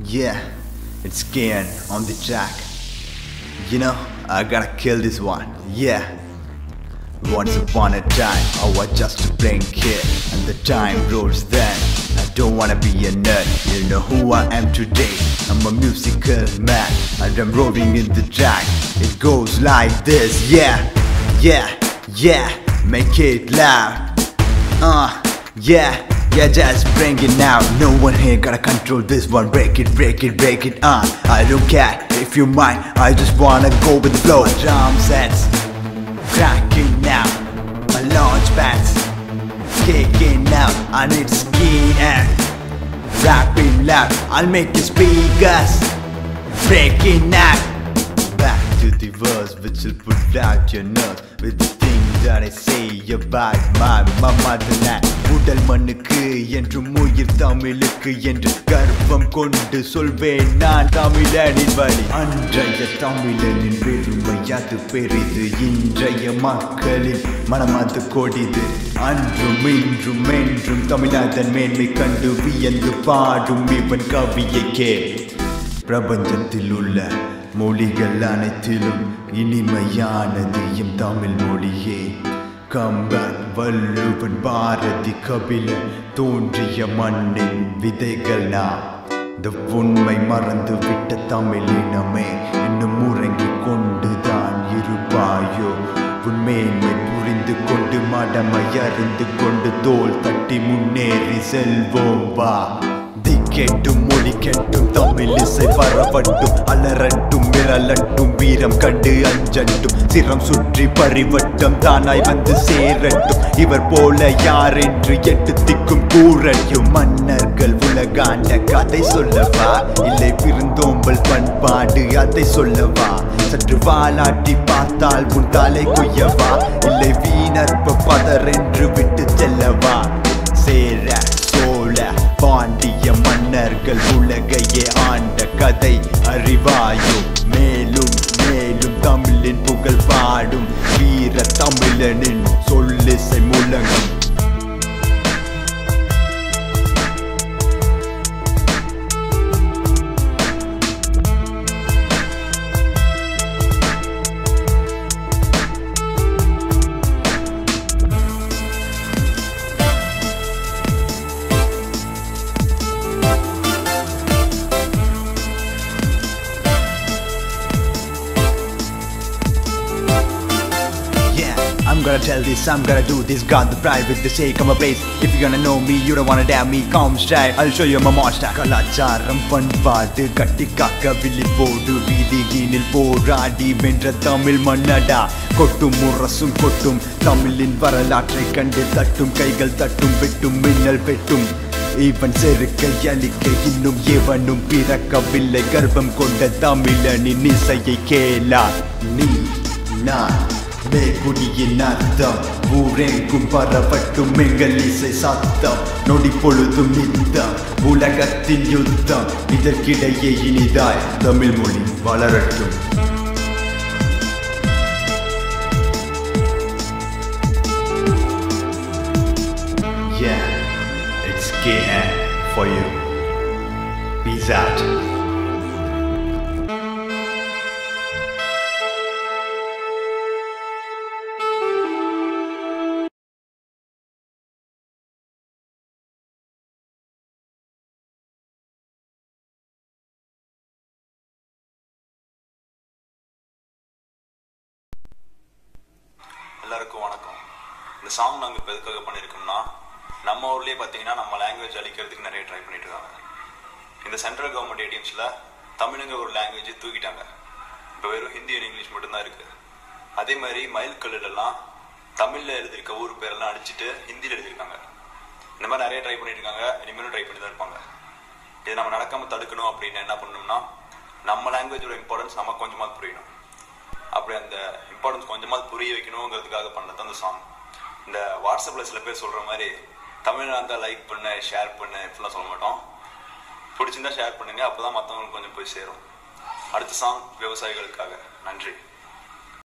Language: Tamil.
Yeah, it's Kian on the track. You know, I gotta kill this one. Yeah. Once upon a time, I was just a plain kid, and the time rolls then. I don't wanna be a nerd. You know who I am today. I'm a musical man, and I'm rolling in the track. It goes like this. Yeah, yeah, yeah. Make it loud. Yeah. Yeah, just bring it now. No one here gotta control this one. Break it, break it, break it. I don't care if you mind. I just wanna go with the flow. My drum sets cracking now. My launch pads kicking out. I need skin and rapping loud. I'll make the speakers breaking out. Back to the verse which will put out your nerves with the things that I say about my motherland. உடல் மண்ணுக்கு என்றும் உயிர் தமிழுக்கு என்று கர்வம் கொண்டு சொல்வேன் நான் தமிழனின் வழி. அன்றைய தமிழனின் பெருமை அது பெரிது, இன்றைய மக்களின் மனம் அது கொடிது. அன்றும் இன்றும் என்றும் தமிழதன் மேன்மை கண்டு வியந்து பாடும் இவன் கவியை கேள். பிரபஞ்சத்தில் உள்ள மொழிகள் அனைத்திலும் இனிமையானது எம் தமிழ் மொழியே. கம்பன், வள்ளுவன், பாரதி, கபிலன் தோன்றிய மண்ணின் விதைகள் நாம். இந்த உண்மை மறந்து விட்ட தமிழினமே இன்னும் உறங்கிக் கொண்டுதான் இருப்பாயோ? உண்மையை புரிந்து கொண்டு மடமை அறிந்து கொண்டு தோல் தட்டி முன்னேறி செல்வோம் வா. திக்கெட்டும் மொழி கெட்டும் தமிழ் இசை பரவட்டும், அலரட்டும் மிரளட்டும், வீரம் கண்டு அஞ்சட்டும், சிரம் சுற்றி பரிவட்டம் தானாய் வந்து சேரட்டும். இவர் போல யார் என்று எட்டு திக்கும் கூறட்டும். மன்னர்கள் உலகாண்ட கதை சொல்லவா, இல்லை விருந்தோம்பல் பண்பாடு அதை சொல்லவா? சற்று வாலாட்டி பார்த்தால் உன் தலை கொய்யவா, இல்லை வீணற்ப பதரென்று விட்டு செல்லவா? சேர சோழ பாண்டிய மன்னர்கள் உலகையே ஆண்ட கதை அறிவாயோ? மேலும் மேலும் தமிழின் புகழ் பாடும் வீர தமிழனின் சொல்லிசை முழங்கும். I'm gonna tell this, I'm gonna do this. Got the pride with the sake of my place. If you're gonna know me, you don't wanna damn me. Come straight, I'll show you my monster. கலாச்சாரம் பண்பாடு கட்டி காக்க விழி போடு, வீதியினில் போராடி வென்ற தமிழ் மன்னடா. கொட்டும் முரசும் கொட்டும் தமிழின் வரலாற்றை கண்டு தட்டும், கைகள் தட்டும், வெட்டும் மின்னல் வெட்டும். இவன் செருக்கை அழிக்க இன்னும் எவனும் பிறக்கவில்லை. கர்ப்பம் கொண்ட தமிழனின் இசையை கேளா. நீ நான் மேற்குடியின் அர்த்தம் ஊரெங்கும் பரவட்டும் எங்கள் இசை சத்தம். நொடி பொழுதும் நித்தம் உலகத்தின் யுத்தம், இதற்கிடையே இனிதாய் தமிழ் மொழி வளரட்டும். Yeah, it's KN for you. Peace out. எல்லாருக்கும் வணக்கம். இந்த சாங் நாங்கள் இப்போ எதுக்காக பண்ணியிருக்கோம்னா, நம்ம ஊர்லேயே பார்த்தீங்கன்னா நம்ம லாங்குவேஜ் அழிக்கிறதுக்கு நிறைய ட்ரை பண்ணிட்டு இருக்காங்க. இந்த சென்ட்ரல் கவர்மெண்ட் ஏடிஎம்ஸில் தமிழுங்க ஒரு லாங்குவேஜை தூக்கிட்டாங்க. இப்போ வெறும் ஹிந்தி அண்ட் இங்கிலீஷ் மட்டும்தான் இருக்குது. அதே மாதிரி மயில் கல்லுலலாம் தமிழில் எழுதியிருக்க ஊர் பேரெல்லாம் அடிச்சுட்டு ஹிந்தியில் எழுதியிருக்காங்க. இந்த மாதிரி நிறைய ட்ரை பண்ணிட்டு இருக்காங்க, இனிமேலும் ட்ரை பண்ணி தான் இருப்பாங்க. இதை நம்ம நடக்காமல் தடுக்கணும் அப்படின்னு என்ன பண்ணணும்னா, நம்ம லாங்குவேஜோட இம்பார்ட்டன்ஸ் நமக்கு கொஞ்சமாக புரியணும். அப்படி அந்த இம்பார்ட்டன்ஸ் கொஞ்சமாவது புரிய வைக்கணுங்கிறதுக்காக பண்ணது அந்த சாங். இந்த வாட்ஸ்அப்பில் சில பேர் சொல்கிற மாதிரி தமிழாக இருந்தால் லைக் பண்ண, ஷேர் பண்ண, இப்படிலாம் சொல்ல மாட்டோம். பிடிச்சிருந்தா ஷேர் பண்ணுங்கள், அப்போ தான் மற்றவங்களுக்கு கொஞ்சம் போய் சேரும். அடுத்த சாங் விவசாயிகளுக்காக. நன்றி.